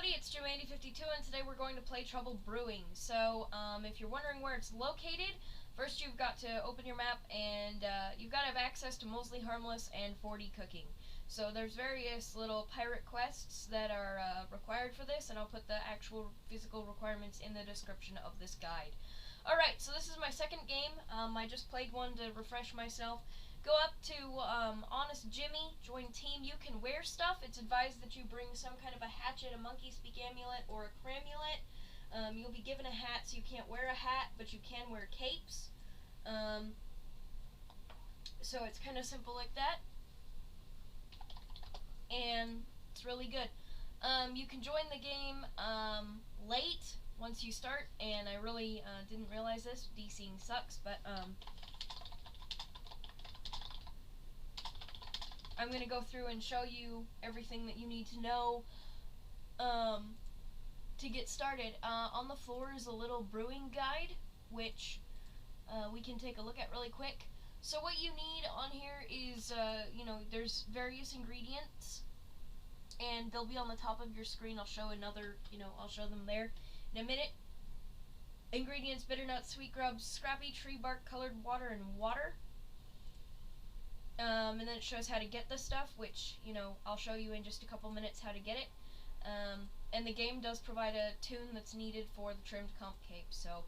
everybody, it's Jamandy52, and today we're going to play Trouble Brewing. So, if you're wondering where it's located, first you've got to open your map, and you've got to have access to Mostly Harmless and 4D Cooking. So there's various little pirate quests that are required for this, and I'll put the actual physical requirements in the description of this guide. Alright, so this is my second game. I just played one to refresh myself. Go up to Honest Jimmy, join team. You can wear stuff. It's advised that you bring some kind of a hatchet, a monkey speak amulet, or a cramulet. You'll be given a hat, so you can't wear a hat, but you can wear capes. So it's kind of simple like that. And it's really good. You can join the game late once you start, and I really didn't realize this. DCing sucks, but I'm going to go through and show you everything that you need to know to get started. On the floor is a little brewing guide, which we can take a look at really quick. So what you need on here is, there's various ingredients, and they'll be on the top of your screen. I'll show I'll show them there in a minute. Ingredients: bitter nuts, sweet grubs, scrappy tree bark, colored water, and water. And then it shows how to get the stuff, which, I'll show you in just a couple minutes how to get it. And the game does provide a tune that's needed for the trimmed comp cape. So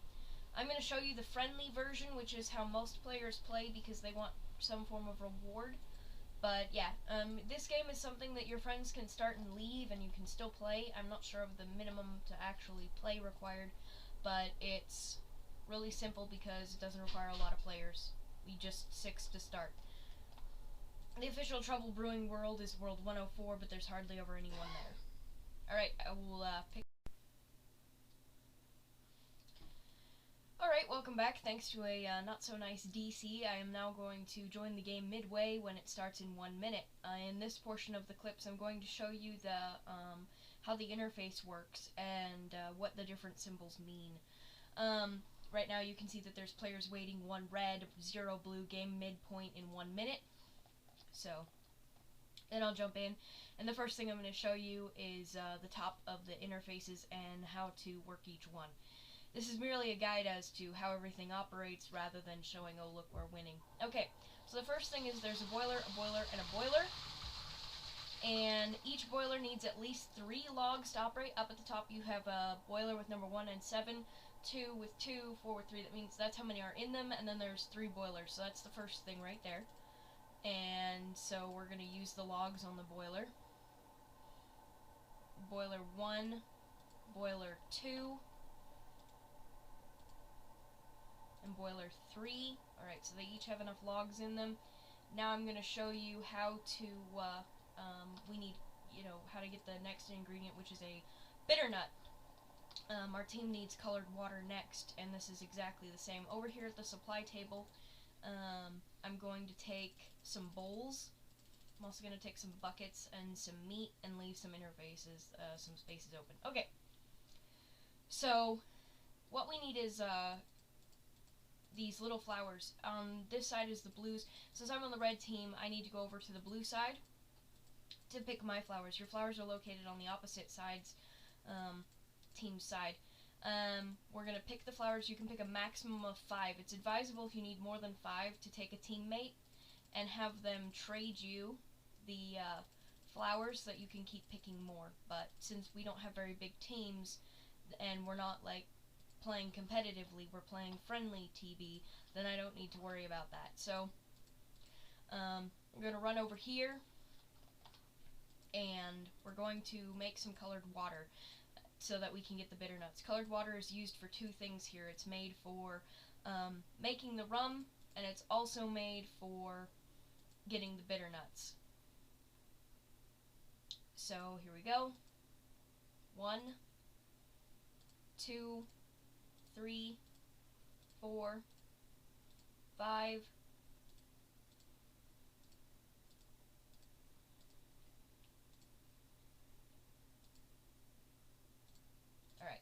I'm going to show you the friendly version, which is how most players play because they want some form of reward. But yeah, this game is something that your friends can start and leave and you can still play. I'm not sure of the minimum to actually play required, but it's really simple because it doesn't require a lot of players. We just 6 to start. The official Trouble Brewing world is World 104, but there's hardly ever anyone there. Alright, I will pick... Alright, welcome back. Thanks to a not-so-nice DC, I am now going to join the game midway when it starts in 1 minute. In this portion of the clips, I'm going to show you how the interface works and what the different symbols mean. Right now you can see that there's players waiting, 1 red, 0 blue, game midpoint in 1 minute. So, then I'll jump in, and the first thing I'm going to show you is the top of the interfaces and how to work each one. This is merely a guide as to how everything operates rather than showing, oh look, we're winning. Okay, so the first thing is there's a boiler, and a boiler, and each boiler needs at least 3 logs to operate. Up at the top you have a boiler with number 1 and 7, 2 with 2, 4 with 3, that means that's how many are in them, and then there's 3 boilers, so that's the first thing right there. And so we're going to use the logs on the boiler. Boiler 1, boiler 2, and boiler 3. Alright, so they each have enough logs in them. Now I'm going to show you how to, we need, how to get the next ingredient, which is a bitter nut. Our team needs colored water next, and this is exactly the same. Over here at the supply table, I'm going to take some bowls. I'm also going to take some buckets and some meat and leave some interfaces, some spaces open. Okay, so what we need is these little flowers. On this side is the blues. Since I'm on the red team, I need to go over to the blue side to pick my flowers. Your flowers are located on the opposite side's team's side. We're going to pick the flowers. You can pick a maximum of 5. It's advisable if you need more than 5 to take a teammate and have them trade you the flowers so that you can keep picking more. But since we don't have very big teams and we're not like playing competitively, we're playing friendly TB, then I don't need to worry about that. So we're going to run over here and we're going to make some colored water so that we can get the bitter nuts. Colored water is used for 2 things here. It's made for making the rum, and it's also made for getting the bitter nuts. So here we go. 1, 2, 3, 4, 5, alright.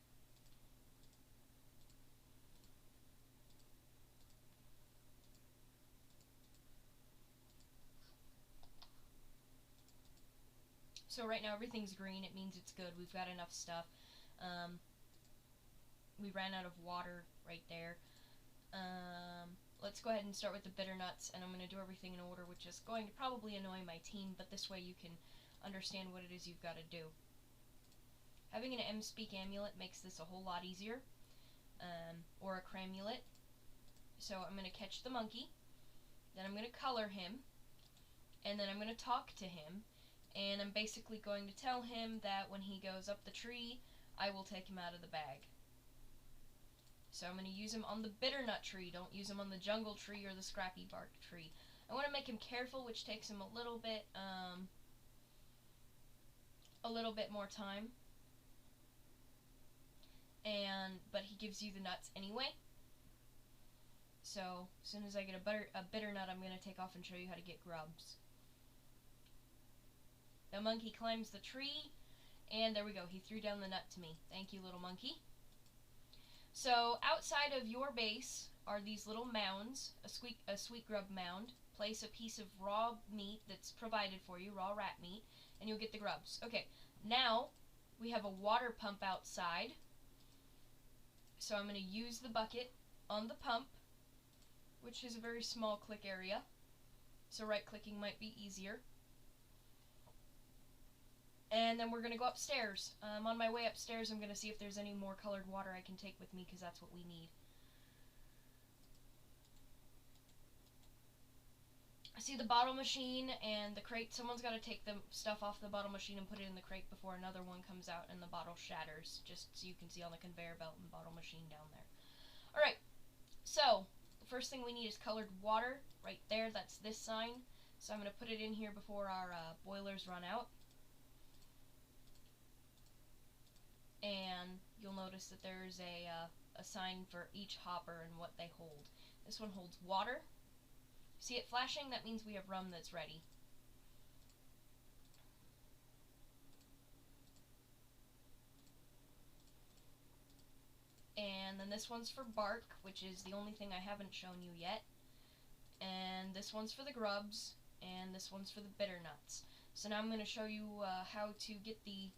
So right now everything's green. It means it's good. We've got enough stuff. We ran out of water right there. Let's go ahead and start with the bitter nuts, and I'm going to do everything in order, which is going to probably annoy my team, but this way you can understand what it is you've got to do. Having an M-Speak amulet makes this a whole lot easier, or a cramulet. So I'm going to catch the monkey, then I'm going to color him, and then I'm going to talk to him, and I'm basically going to tell him that when he goes up the tree, I will take him out of the bag. So I'm going to use him on the bitter nut tree. Don't use him on the jungle tree or the scrappy bark tree. I want to make him careful, which takes him a little bit more time. But he gives you the nuts anyway. So as soon as I get a bitter nut, I'm going to take off and show you how to get grubs. The monkey climbs the tree, and there we go. He threw down the nut to me. Thank you, little monkey. So outside of your base are these little mounds, a sweet grub mound. Place a piece of raw meat that's provided for you, raw rat meat, and you'll get the grubs. Okay, now we have a water pump outside. So I'm going to use the bucket on the pump, which is a very small click area. So right-clicking might be easier. And then we're going to go upstairs. On my way upstairs, I'm going to see if there's any more colored water I can take with me, because that's what we need. I see the bottle machine and the crate. Someone's got to take the stuff off the bottle machine and put it in the crate before another one comes out and the bottle shatters, just so you can see on the conveyor belt and bottle machine down there. Alright, so the first thing we need is colored water. Right there, that's this sign. So I'm going to put it in here before our boilers run out. And you'll notice that there's a sign for each hopper and what they hold. This one holds water. See it flashing? That means we have rum that's ready. And then this one's for bark, which is the only thing I haven't shown you yet. And this one's for the grubs, and this one's for the bitter nuts. So now I'm going to show you how to get the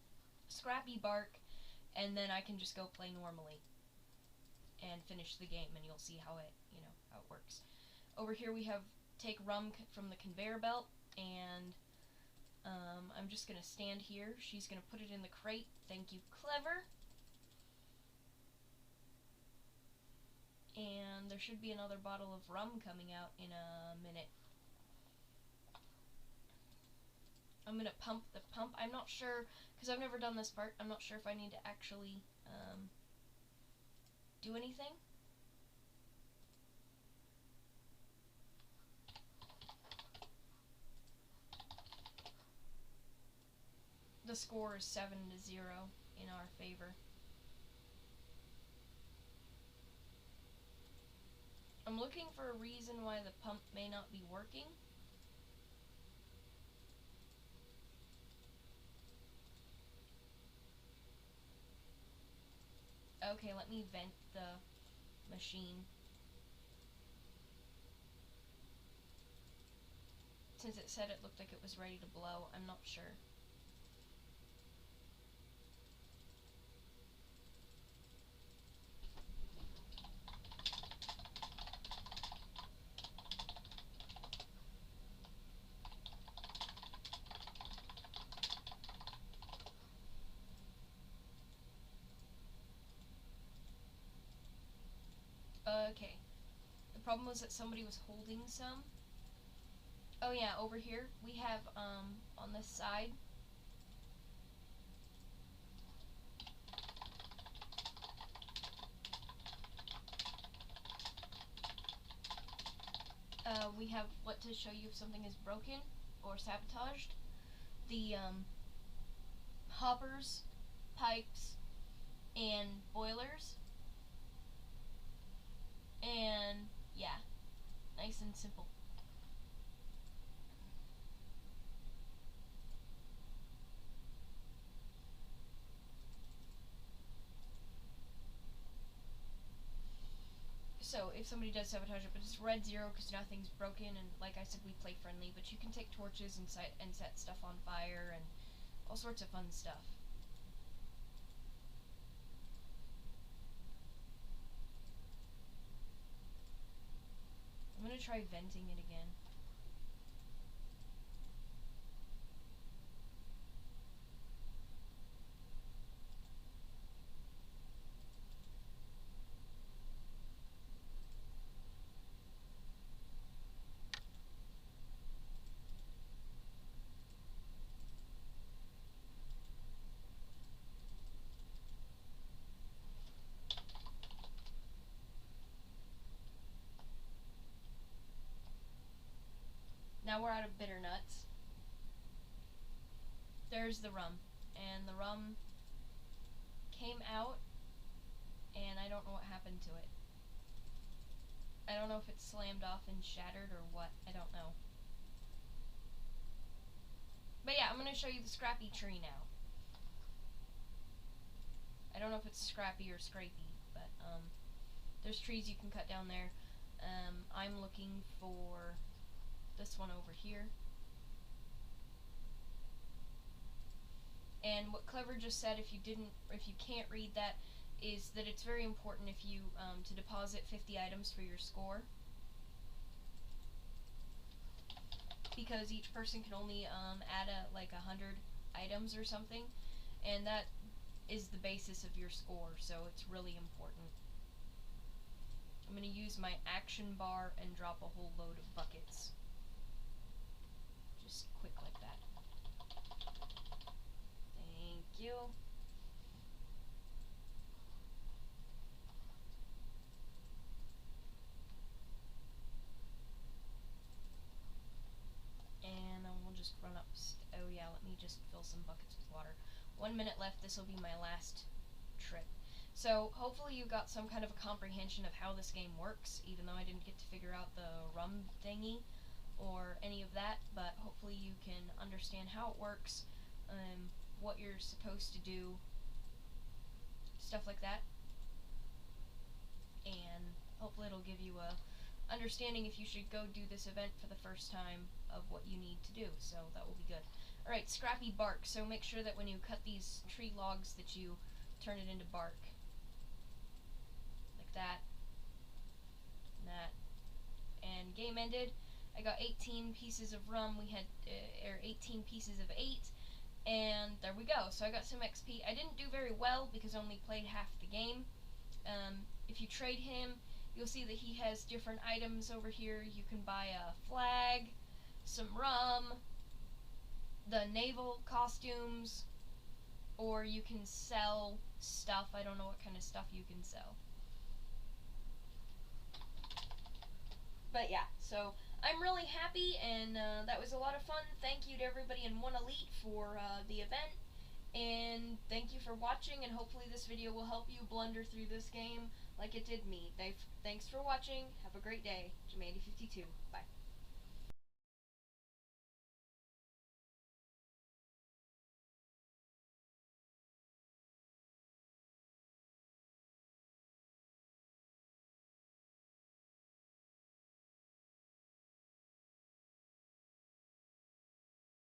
scrappy bark, and then I can just go play normally and finish the game, and you'll see how it works. Over here we have take rum from the conveyor belt, and I'm just going to stand here. She's going to put it in the crate. Thank you, Clever. And there should be another bottle of rum coming out in a minute. I'm going to pump the pump. I'm not sure, because I've never done this part, I'm not sure if I need to actually do anything. The score is 7-0 in our favor. I'm looking for a reason why the pump may not be working. Okay, let me vent the machine. Since it said it looked like it was ready to blow, I'm not sure. Okay. The problem was that somebody was holding some. Oh yeah, over here we have on this side we have what to show you if something is broken or sabotaged. The hoppers, pipes, and boilers. And yeah, nice and simple. So if somebody does sabotage it, but it's red 0 because nothing's broken, and like I said, we play friendly, but you can take torches and set stuff on fire and all sorts of fun stuff. I'm gonna try venting it again. Now we're out of bitter nuts. There's the rum. And the rum came out, and I don't know what happened to it. I don't know if it slammed off and shattered or what. I don't know. But yeah, I'm going to show you the scrappy tree now. I don't know if it's scrappy or scrapey, but there's trees you can cut down there. I'm looking for this one over here. And what Clever just said, if you can't read that, is that it's very important if you to deposit 50 items for your score, because each person can only add like 100 items or something, and that is the basis of your score, so it's really important. I'm going to use my action bar and drop a whole load of buckets. Just quick like that. Thank you. And we'll just run up. Oh yeah, let me just fill some buckets with water. 1 minute left. This will be my last trip. So hopefully you got some kind of a comprehension of how this game works, even though I didn't get to figure out the rum thingy or any of that, but hopefully you can understand how it works, what you're supposed to do, stuff like that, and hopefully it'll give you a understanding if you should go do this event for the first time of what you need to do, so that will be good. Alright, scrappy bark, so make sure that when you cut these tree logs that you turn it into bark. Like that. And that. And game ended. I got 18 pieces of rum. We had 18 pieces of 8. And there we go. So I got some XP. I didn't do very well because I only played half the game. If you trade him, you'll see that he has different items over here. You can buy a flag, some rum, the naval costumes, or you can sell stuff. I don't know what kind of stuff you can sell. But yeah, so I'm really happy, and that was a lot of fun. Thank you to everybody in One Elite for the event, and thank you for watching, and hopefully this video will help you blunder through this game like it did me. Thanks for watching. Have a great day. Jamandy52. Bye.